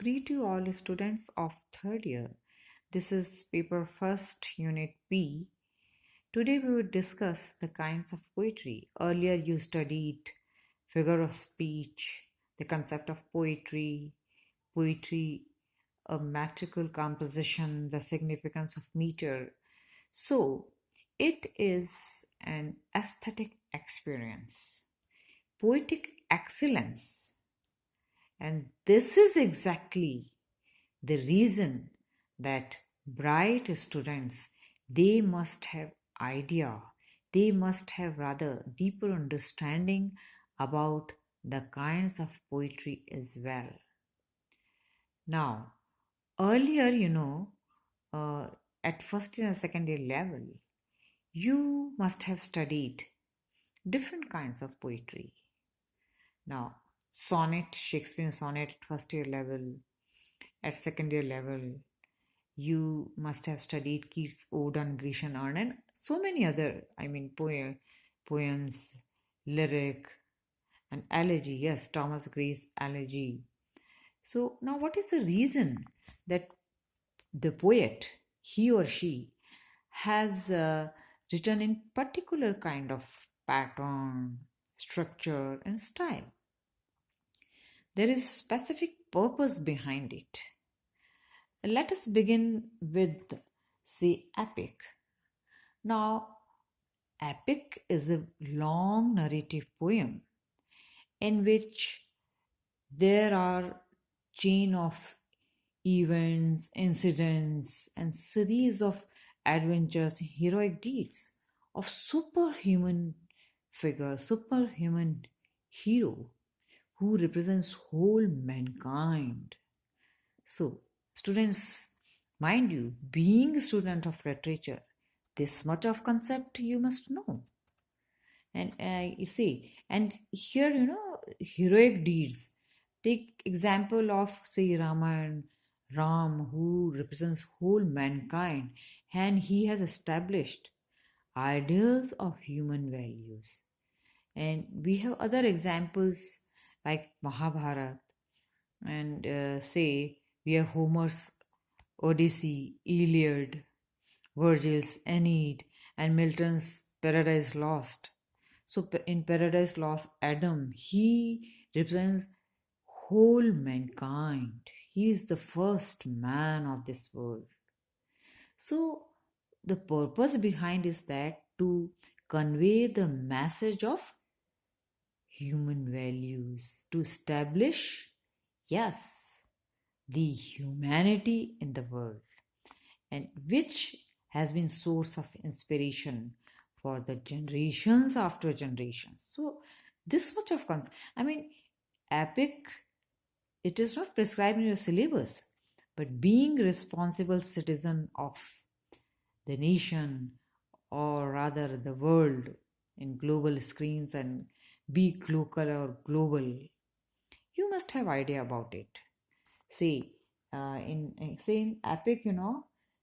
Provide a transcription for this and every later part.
Greet you all students of third year. This is paper first unit B. Today we will discuss the kinds of poetry. Earlier you studied figure of speech, the concept of poetry, a metrical composition, the significance of meter. So it is an aesthetic experience, poetic excellence. And this is exactly the reason that bright students, they must have idea, they must have rather deeper understanding about the kinds of poetry as well. Now, earlier, uh, at first year and second year level, you must have studied different kinds of poetry. Now, sonnet, Shakespearean sonnet at first year level, at second year level, you must have studied Keats' Ode on Grecian urn and so many other, poems, lyric, and elegy. Yes, Thomas Gray's elegy. So now, what is the reason that the poet, he or she, has written in particular kind of pattern, structure, and style? There is a specific purpose behind it. Let us begin with, say, epic. Now, epic is a long narrative poem in which there are chain of events, incidents, and series of adventures, heroic deeds of superhuman figure, superhuman hero who represents whole mankind. So, students, mind you, being a student of literature, this much of concept you must know. And you see, and here, heroic deeds. Take example of, say, Ramayana, Ram, who represents whole mankind, and he has established ideals of human values. And we have other examples like Mahabharata, and say we have Homer's Odyssey, Iliad, Virgil's Aeneid, and Milton's Paradise Lost. So in Paradise Lost, Adam, he represents whole mankind. He is the first man of this world. So the purpose behind is that to convey the message of human values, to establish, yes, the humanity in the world, and which has been source of inspiration for the generations after generations. So this much of epic, it is not prescribed in your syllabus, but being responsible citizen of the nation, or rather the world, in global screens, and be local or global, you must have idea about it. Say in epic,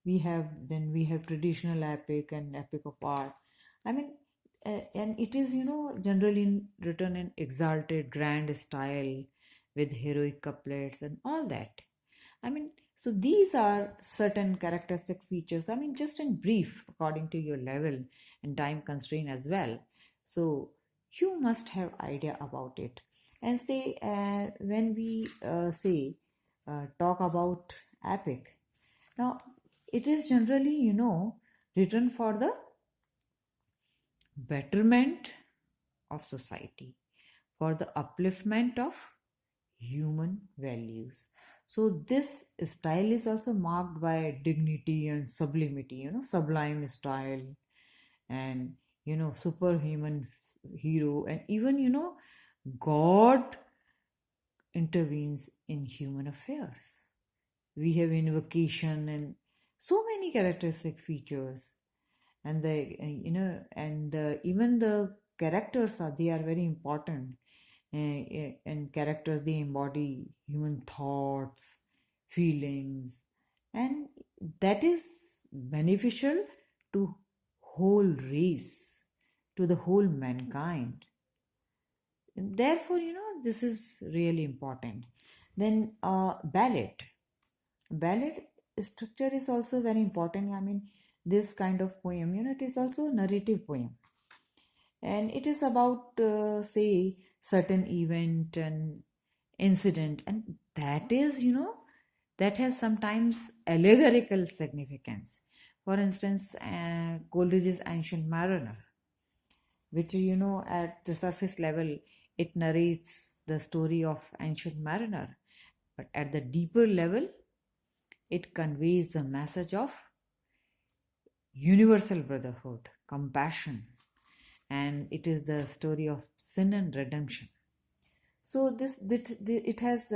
we have traditional epic and epic of art. I mean, and it is generally written in exalted, grand style with heroic couplets and all that. I mean, so these are certain characteristic features. I mean, just in brief, according to your level and time constraint as well. So you must have idea about it. And say when we say talk about epic, now it is generally written for the betterment of society, for the upliftment of human values. So this style is also marked by dignity and sublimity, sublime style, and superhuman hero, and even God intervenes in human affairs. We have invocation and so many characteristic features, and even the characters they are very important. And characters, they embody human thoughts, feelings, and that is beneficial to whole race, to the whole mankind. And therefore, this is really important. Then ballad structure is also very important. I mean, this kind of poem, it is also a narrative poem, and it is about say certain event and incident, and that is, that has sometimes allegorical significance. For instance, Coleridge's Ancient Mariner, which, at the surface level, it narrates the story of Ancient Mariner, but at the deeper level, it conveys the message of universal brotherhood, compassion, and it is the story of sin and redemption. So it has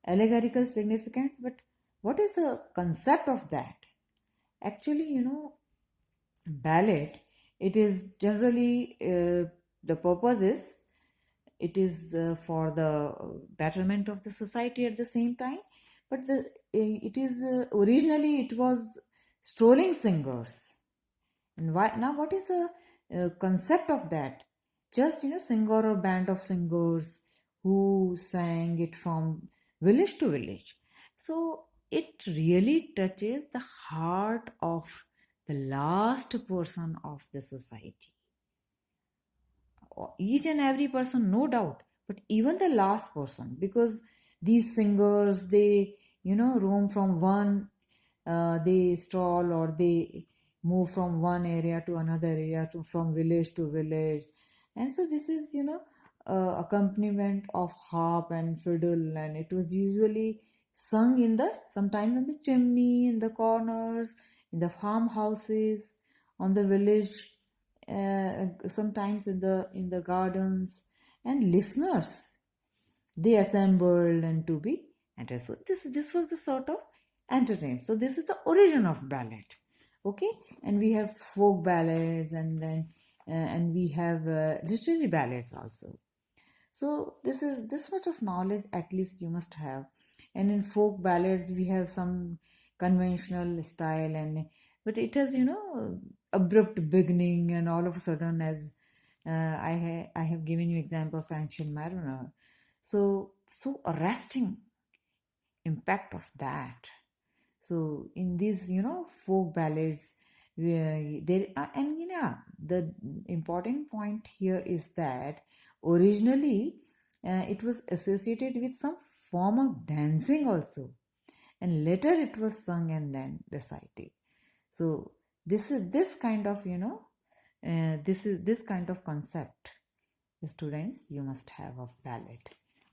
allegorical significance, but what is the concept of that? Actually, ballad, it is generally the purpose is it is for the betterment of the society at the same time, but it is originally it was strolling singers. And why now? What is the concept of that? Just, singer or band of singers who sang it from village to village. So it really touches the heart of the last person of the society. Each and every person, no doubt, but even the last person, because these singers, they, roam from one, they stroll or they move from one area to another area, from village to village. And so this is, accompaniment of harp and fiddle, and it was usually sung sometimes in the chimney, in the corners, in the farmhouses, on the village, sometimes in the gardens, and listeners, they assembled and to be entertained. So this was the sort of entertainment. So this is the origin of ballad. Okay, and we have folk ballads, and then and we have literary ballads also. So this much of knowledge at least you must have. And in folk ballads we have some conventional style, but it has, abrupt beginning, and all of a sudden, as I have given you example of Ancient Mariner. So arresting impact of that. So in these, folk ballads, there and the important point here is that originally it was associated with some form of dancing also, and later it was sung and then recited. So this is this kind of, this kind of concept, the students, you must have of ballad.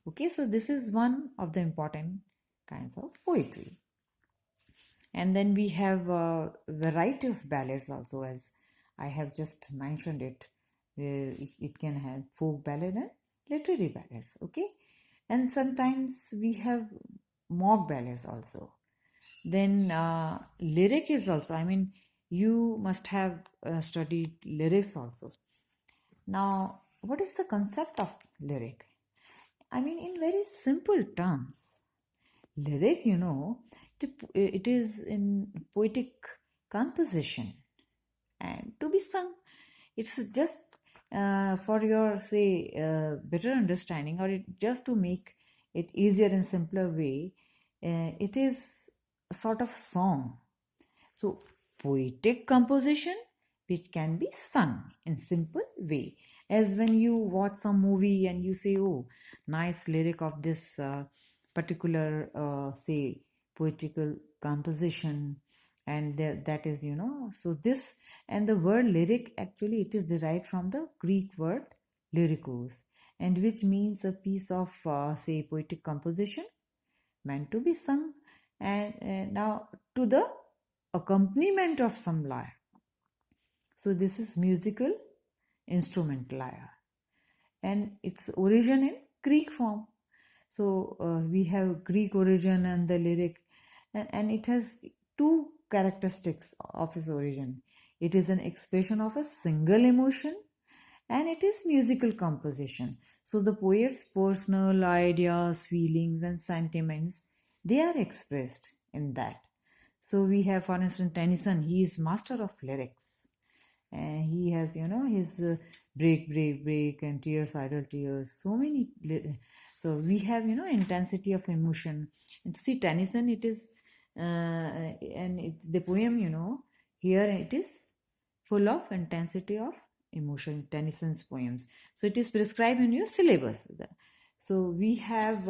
Okay, so this is one of the important kinds of poetry. And then we have a variety of ballads also, as I have just mentioned it. It can have folk ballad and literary ballads, okay? And sometimes we have mock ballads also. Then lyric is also, I mean, you must have studied lyrics also. Now, what is the concept of lyric? I mean, in very simple terms, lyric, it is in poetic composition and to be sung. It's just for your, say, better understanding, or just to make it easier in simpler way, it is a sort of song. So poetic composition which can be sung in simple way, as when you watch some movie and you say, oh, nice lyric of this particular say poetical composition, and that is, so this, and the word lyric, actually it is derived from the Greek word lyrikos, and which means a piece of say poetic composition meant to be sung, and now to the accompaniment of some lyre. So this is musical instrument lyre, and its origin in Greek form. So we have Greek origin and the lyric, and it has two characteristics of its origin. It is an expression of a single emotion, and it is musical composition. So the poet's personal ideas, feelings, and sentiments, they are expressed in that. So we have, for instance, Tennyson. He is master of lyrics. He has, his break, break, break, and tears, idle tears. So So we have, intensity of emotion. And see, Tennyson, it is, and it's the poem, here it is full of intensity of emotion, Tennyson's poems. So it is prescribed in your syllabus. So we have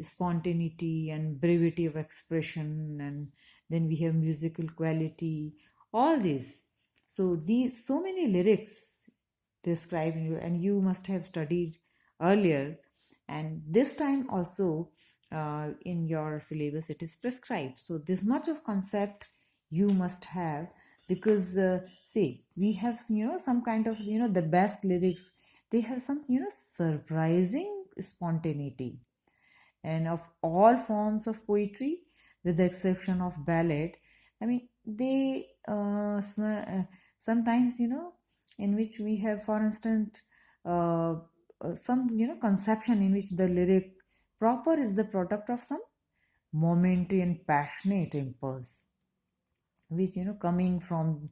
spontaneity and brevity of expression, and then we have musical quality, all these. So these so many lyrics described in you, and you must have studied earlier, and this time also in your syllabus it is prescribed. So this much of concept you must have, because see, we have some kind of the best lyrics, they have some surprising spontaneity, and of all forms of poetry with the exception of ballad, I mean they sometimes in which we have, for instance, uh, some conception in which the lyric proper is the product of some momentary and passionate impulse, which coming from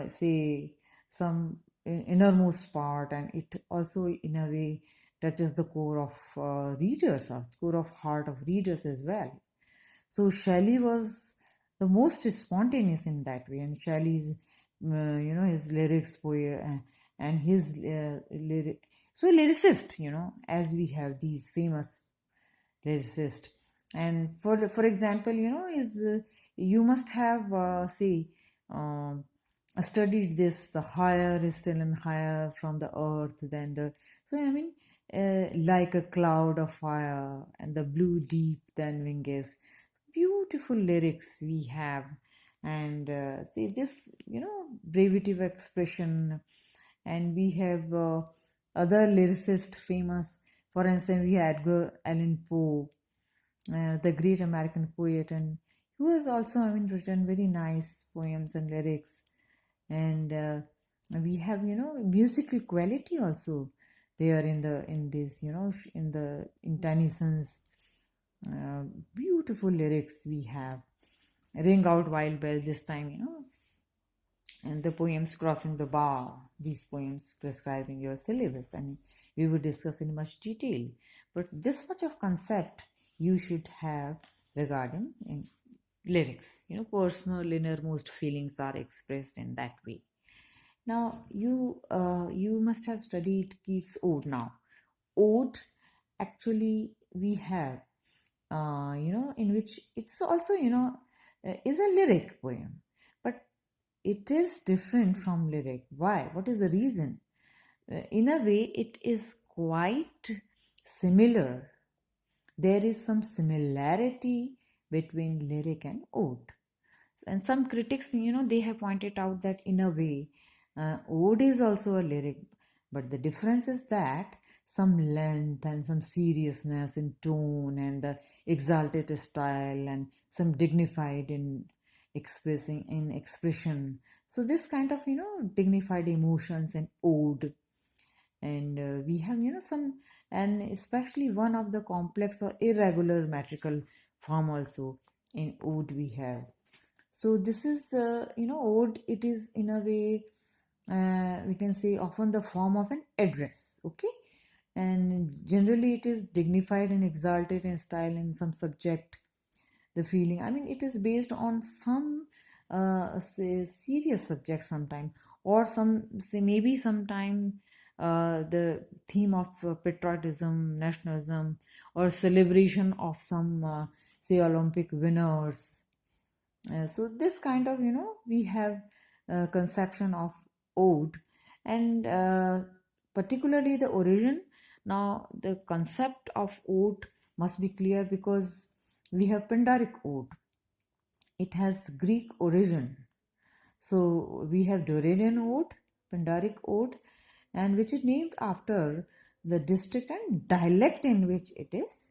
say some innermost part, and it also in a way touches the core of readers, or core of heart of readers as well. So Shelley was the most spontaneous in that way, and Shelley's his lyrics and his lyric, so lyricist, as we have these famous lyricist. And for example, is you must have say um, studied this, the higher is still and higher from the earth than the, so I mean like a cloud of fire, and the blue deep than wingest, beautiful lyrics we have. And see this brevity of expression. And we have other lyricists famous, for instance we had Edgar Allan Poe, the great American poet, and who has also, I mean, written very nice poems and lyrics. And we have, musical quality also there in this, in Tennyson's uh, beautiful lyrics we have. Ring out wild bell this time, and the poems crossing the bar, these poems prescribing your syllabus, and we will discuss in much detail. But this much of concept you should have regarding in lyrics. Personal innermost feelings are expressed in that way. Now you must have studied Keats' Ode. Now ode, actually we have in which it's also is a lyric poem, but it is different from lyric. Why? What is the reason? In a way it is quite similar. There is some similarity between lyric and ode, and some critics they have pointed out that in a way ode is also a lyric, but the difference is that some length and some seriousness in tone, and the exalted style, and some dignified in expressing in expression. So this kind of dignified emotions and ode. And we have some, and especially one of the complex or irregular metrical form also in ode we have. So this is ode, it is in a way we can say often the form of an address, okay, and generally it is dignified and exalted in style and some subject, the feeling, I mean it is based on some say serious subject sometime, or some say maybe sometime the theme of patriotism, nationalism, or celebration of some say Olympic winners. So this kind of we have conception of ode. And particularly the origin. Now the concept of ode must be clear, because we have Pandaric Ode, it has Greek origin. So we have Doranian Ode, Pandaric Ode, and which is named after the district and dialect in which it is,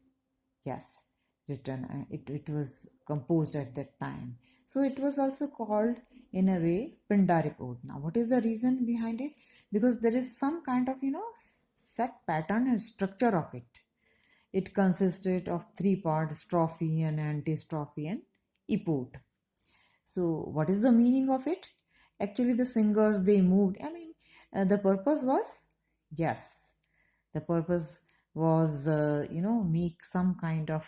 yes, written. It was composed at that time. So it was also called in a way Pandaric Ode. Now what is the reason behind it? Because there is some kind of set pattern and structure of it. It consisted of three parts: strophe and antistrophe and epode. So what is the meaning of it? Actually the singers, they moved, I mean the purpose was, yes, the purpose was make some kind of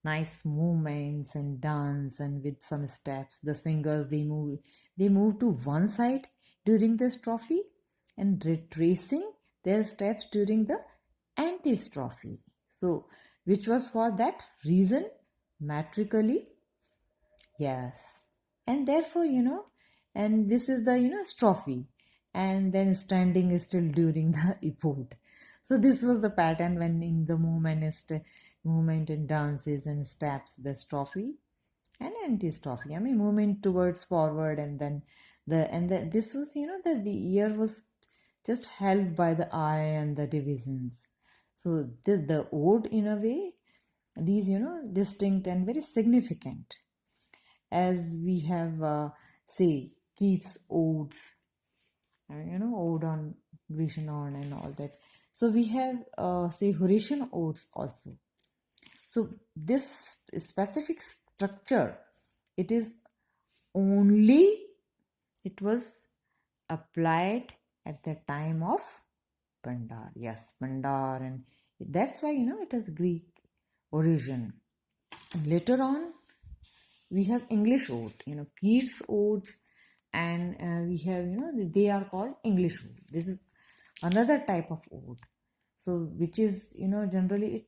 nice movements and dance, and with some steps the singers they move to one side during the strophe and retracing their steps during the antistrophe. So which was for that reason metrically. Yes. And therefore, and this is the, strophe. And then standing is still during the epode. So this was the pattern when in the movement and dances and steps, the strophe and antistrophe. I mean, movement towards forward, and then this was, that the ear was just held by the eye and the divisions. So the ode, in a way, these, distinct and very significant, as we have say Keats' odes, ode on Grecian on and all that. So we have say Horatian odes also. So this specific structure, it was applied at the time of Pandar. Yes, Pandar, and that's why it has Greek origin. And later on, we have English ode, Keats' odes, and we have, they are called English ode. This is another type of ode. So, which is, generally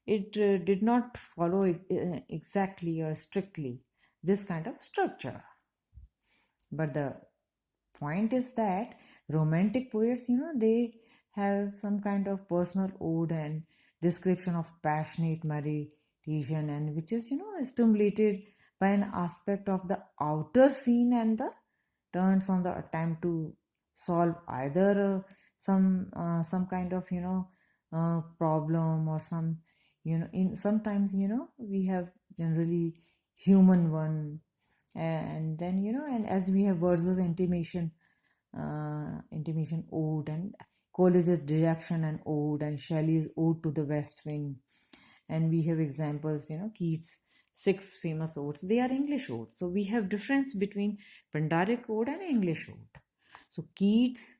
it did not follow exactly or strictly this kind of structure. But the point is that romantic poets, they have some kind of personal ode and description of passionate meditation, and which is, stimulated by an aspect of the outer scene, and the turns on the attempt to solve either some kind of problem, or some in sometimes we have generally human one, and then and as we have Wordsworth's intimation ode, and Coleridge's reaction and ode, and Shelley's ode to the west wind, and we have examples, Keats' 6 famous odes, they are English odes. So we have difference between Pandaric ode and English ode. So Keats'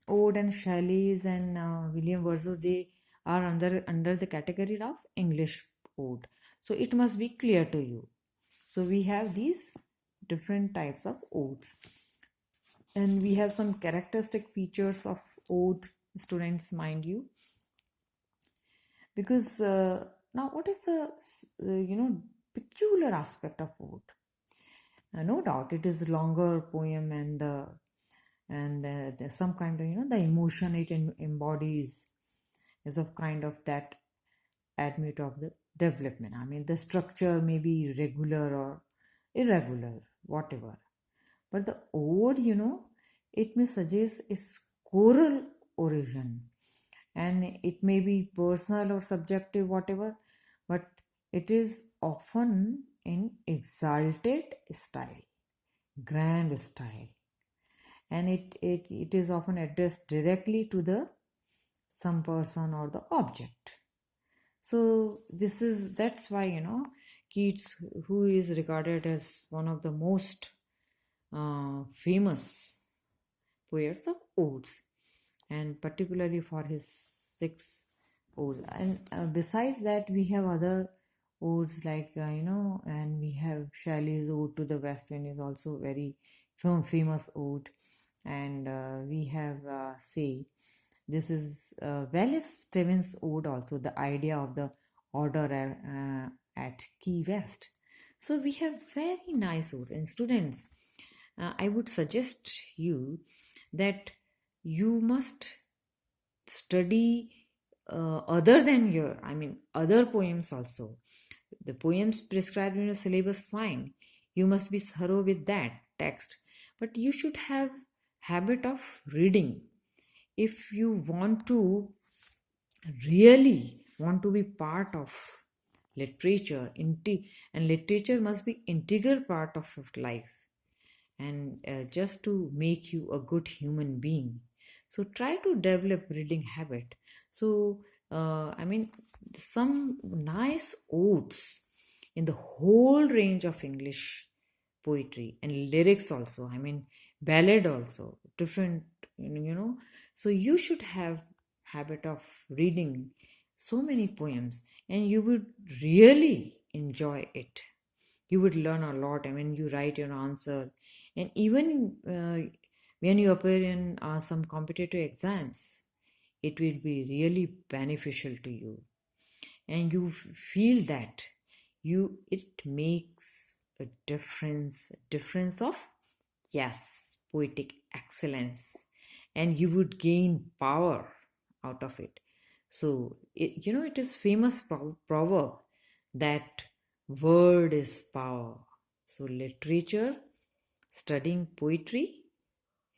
ode and Shelley's and William Wordsworth, they are under the category of English ode. So it must be clear to you. So we have these different types of odes, and we have some characteristic features of ode, students, mind you, because now what is the peculiar aspect of ode? No doubt it is longer poem, and there's some kind of the emotion it embodies is of kind of that admit of the development. I mean, the structure may be regular or irregular, whatever, but the ode, it may suggest its choral origin, and it may be personal or subjective, whatever, but it is often in exalted style, grand style, and it is often addressed directly to the some person or the object. So that's why Keats, who is regarded as one of the most famous poets of odes, and particularly for his 6 odes. And besides that, we have other odes like and we have Shelley's ode to the west wind is also very famous ode, and we have say this is Wallace Stevens' ode also, the idea of the order at Key West. So we have very nice odes, and students, I would suggest you that you must study other than other poems also. The poems prescribed in your syllabus, fine, you must be thorough with that text, but you should have habit of reading if you really want to be part of literature. And literature must be integral part of life, and just to make you a good human being. So try to develop reading habit. So some nice odes in the whole range of English poetry and lyrics also, ballad also, different, so you should have habit of reading so many poems, and you would really enjoy it. You would learn a lot. I mean, you write your answer, and even when you appear in some competitive exams, it will be really beneficial to you, and you feel that it makes a difference of, yes, poetic excellence, and you would gain power out of it. So it is famous proverb that word is power. So literature, studying poetry,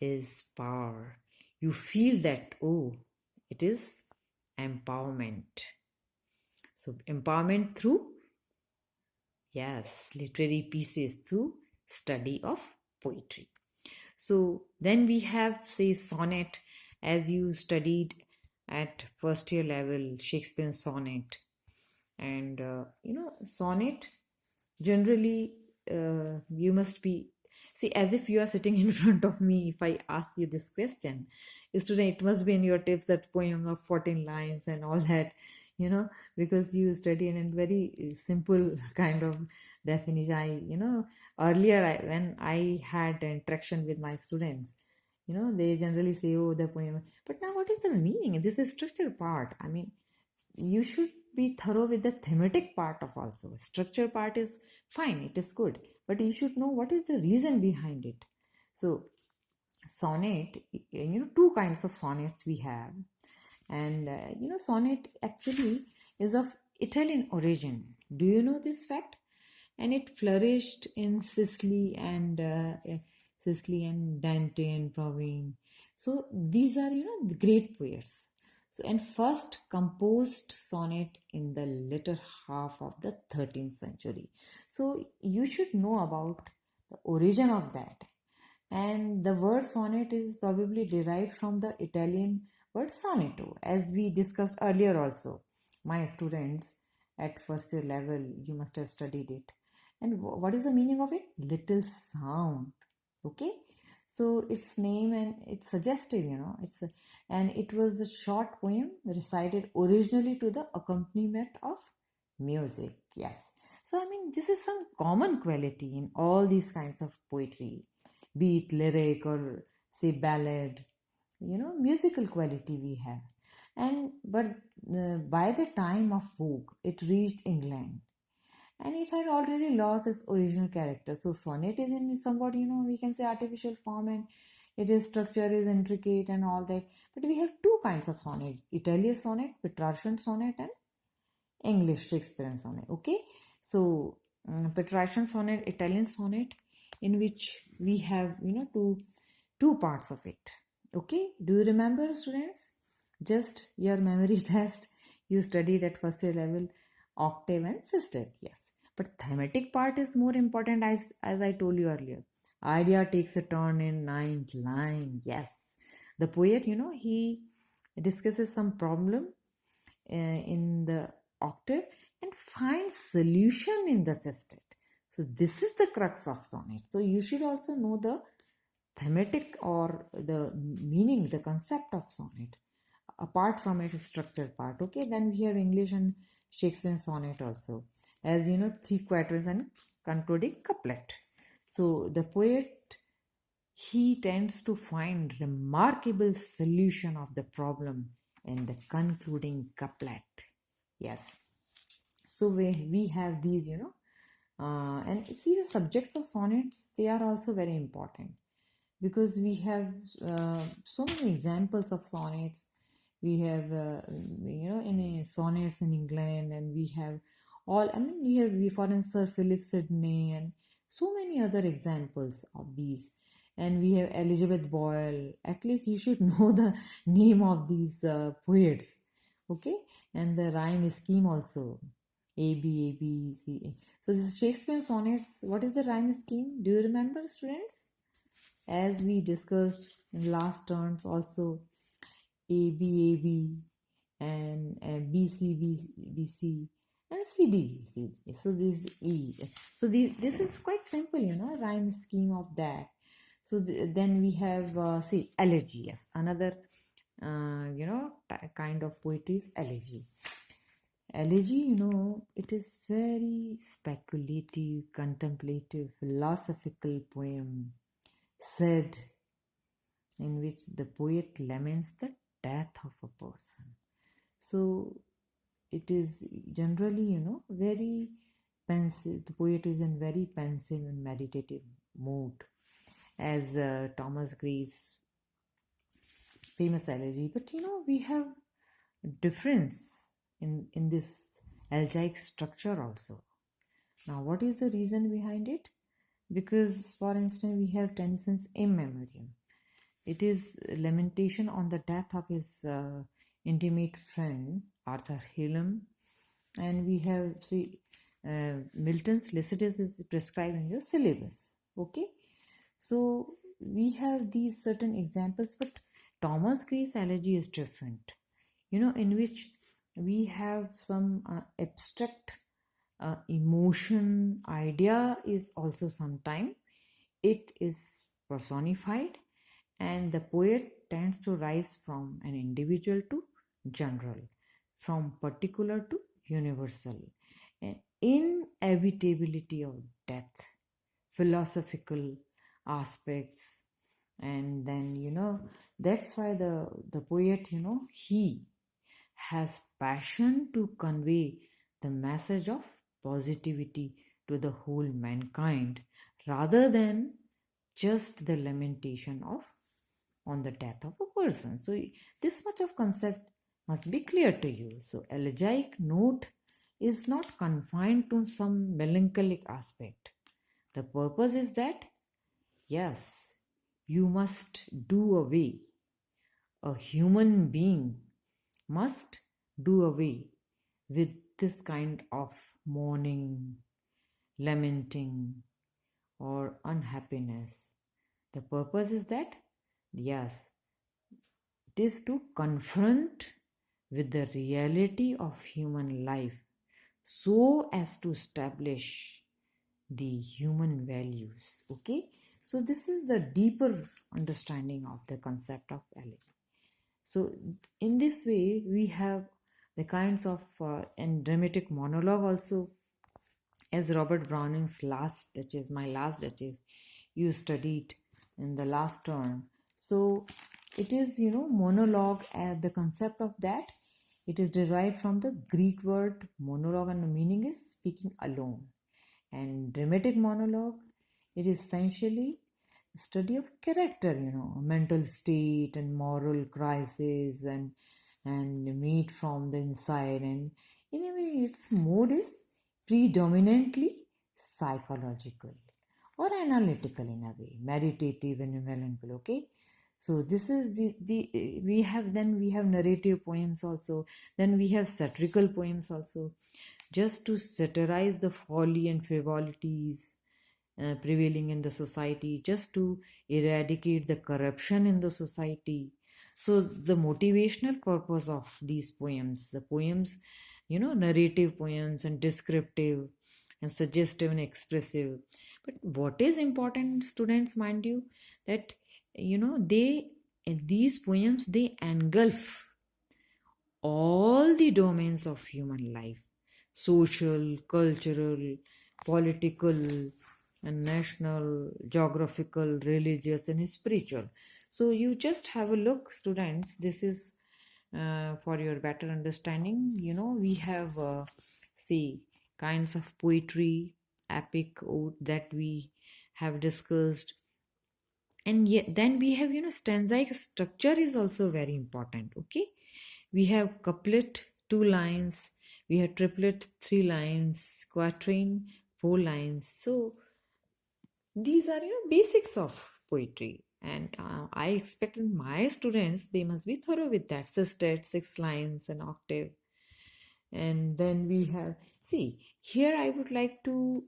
is power. You feel that, oh, it is empowerment. So empowerment through, yes, literary pieces, through study of poetry. So then we have, say, sonnet, as you studied at first year level, Shakespearean sonnet. And sonnet, generally, you must be, see, as if you are sitting in front of me. If I ask you this question, student, it must be in your tips, that poem of 14 lines and all that, because you study in a very simple kind of definition. Earlier, when I had interaction with my students, they generally say, oh, the poem, but now what is the meaning? This is structural part. I mean, you should be thorough with the thematic part of also. Structure part is fine, it is good, but you should know what is the reason behind it. So sonnet, two kinds of sonnets we have. And sonnet actually is of Italian origin. Do you know this fact? And it flourished in Sicily and Dante and Provine. So these are, the great poets. So, and first composed sonnet in the latter half of the 13th century. So you should know about the origin of that. And the word sonnet is probably derived from the Italian word sonetto, as we discussed earlier also. My students at first year level, you must have studied it. And what is the meaning of it? Little sound. Okay, so its name, and it's suggestive, and it was a short poem recited originally to the accompaniment of music. Yes, so I mean, this is some common quality in all these kinds of poetry, be it lyric or say ballad, musical quality we have. And but by the time of folk, it reached England, and it had already lost its original character. So sonnet is in somewhat, we can say artificial form, and its structure is intricate and all that. But we have two kinds of sonnet: Italian sonnet, Petrarchan sonnet, and English Shakespearean sonnet. Okay, so Petrarchan sonnet, Italian sonnet, in which we have two parts of it. Okay, do you remember, students? Just your memory test. You studied at first year level octave and system. Yes, but thematic part is more important, as I told you earlier. Idea takes a turn in ninth line. Yes, the poet, he discusses some problem in the octave and finds solution in the sestet. So this is the crux of sonnet. So you should also know the thematic or the meaning, the concept of sonnet, apart from its structured part. Okay, then we have English and Shakespearean sonnet also, as three quatrains and concluding couplet. So the poet, he tends to find remarkable solution of the problem in the concluding couplet. Yes, so we have these, and see, the subjects of sonnets, they are also very important, because we have so many examples of sonnets. We have in sonnets in England, and we have all, I mean, we for instance Sir Philip Sidney, and so many other examples of these. And we have Elizabeth Boyle. At least you should know the name of these poets. Okay, and the rhyme scheme also, A B A B C A. So this Shakespearean sonnets, what is the rhyme scheme? Do you remember, students? As we discussed in last turns also, A B A B, and B C B C, and C D C. So this E. So this is quite simple, rhyme scheme of that. So then we have, say, elegy. Yes, another kind of poetry is elegy. Elegy, it is very speculative, contemplative, philosophical poem said in which the poet laments the death of a person. So it is generally, very pensive. The poet is in very pensive and meditative mood, as Thomas Gray's famous elegy. But we have difference in this elegiac structure also. Now, what is the reason behind it? Because, for instance, we have Tennyson's In Memoriam. It is lamentation on the death of his intimate friend Arthur Hallam, and we have Milton's Lycidas is prescribed in your syllabus. Okay, so we have these certain examples, but Thomas Gray's elegy is different. In which we have some abstract emotion idea is also sometime it is personified, and the poet tends to rise from an individual to general, from particular to universal, and inevitability of death, philosophical aspects, and then that's why the poet he has passion to convey the message of positivity to the whole mankind rather than just the lamentation on the death of a person. So this much of concept must be clear to you. So elegiac note is not confined to some melancholic aspect. The purpose is that, yes, you must do away. A human being must do away with this kind of mourning, lamenting, or unhappiness. The purpose is that, yes, it is to confront with the reality of human life so as to establish the human values. Okay, so this is the deeper understanding of the concept of elegy. So in this way we have the kinds of and dramatic monologue also, as Robert Browning's Last Duchess, My Last Duchess, you studied in the last term. So it is monologue, the concept of that, it is derived from the Greek word monologue, and the meaning is speaking alone. And dramatic monologue, it is essentially study of character, mental state and moral crisis and meet from the inside, and in a way its mode is predominantly psychological or analytical in a way, meditative and melancholy. Okay, so this is the we have narrative poems also, then we have satirical poems also, just to satirize the folly and frivolities prevailing in the society, just to eradicate the corruption in the society. So the motivational purpose of these poems, the poems, narrative poems and descriptive and suggestive and expressive. But what is important, students, mind you, that these poems, they engulf all the domains of human life: social, cultural, political, and national, geographical, religious, and spiritual. So you just have a look, students. This is for your better understanding. We have kinds of poetry, epic, ode that we have discussed, and yet then we have stanzaic structure is also very important. Okay, we have couplet 2 lines, we have triplet 3 lines, quatrain 4 lines. So these are basics of poetry, and I expect my students, they must be thorough with that. Sestet, 6 lines, an octave. And then we have, here I would like to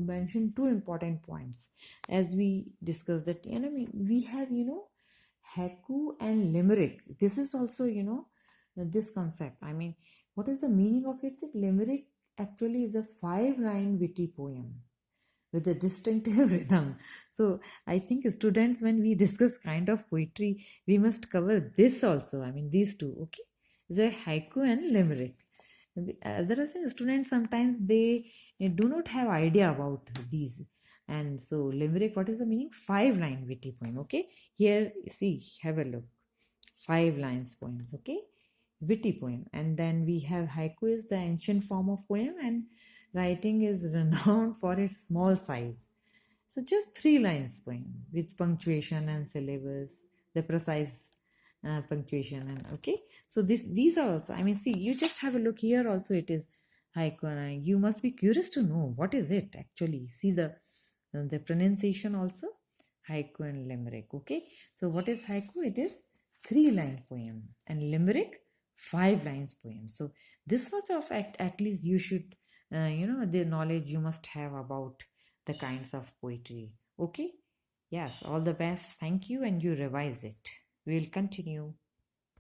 mention 2 important points, as we discussed that we have haiku and limerick. This is also this concept. I mean, what is the meaning of it? That limerick actually is a 5-line witty poem with a distinctive rhythm. So I think students, when we discuss kind of poetry, we must cover this also. I mean, these two, okay? The haiku and limerick. There are some students, sometimes they do not have idea about these. And so limerick, what is the meaning? 5 line witty poem, okay? Here, see, have a look. 5 lines poems, okay? Witty poem. And then we have haiku is the ancient form of poem, and writing is renowned for its small size. So just 3 lines poem with punctuation and syllables, the precise punctuation, and okay. So these are also. I mean, see, you just have a look here. Also, it is haiku, and you must be curious to know what is it actually. See the pronunciation also, haiku and limerick. Okay, so what is haiku? It is 3 line poem, and limerick 5 lines poem. So this much of at least you should, the knowledge you must have about the kinds of poetry. Okay, yes, all the best. Thank you, and you revise it. We'll continue.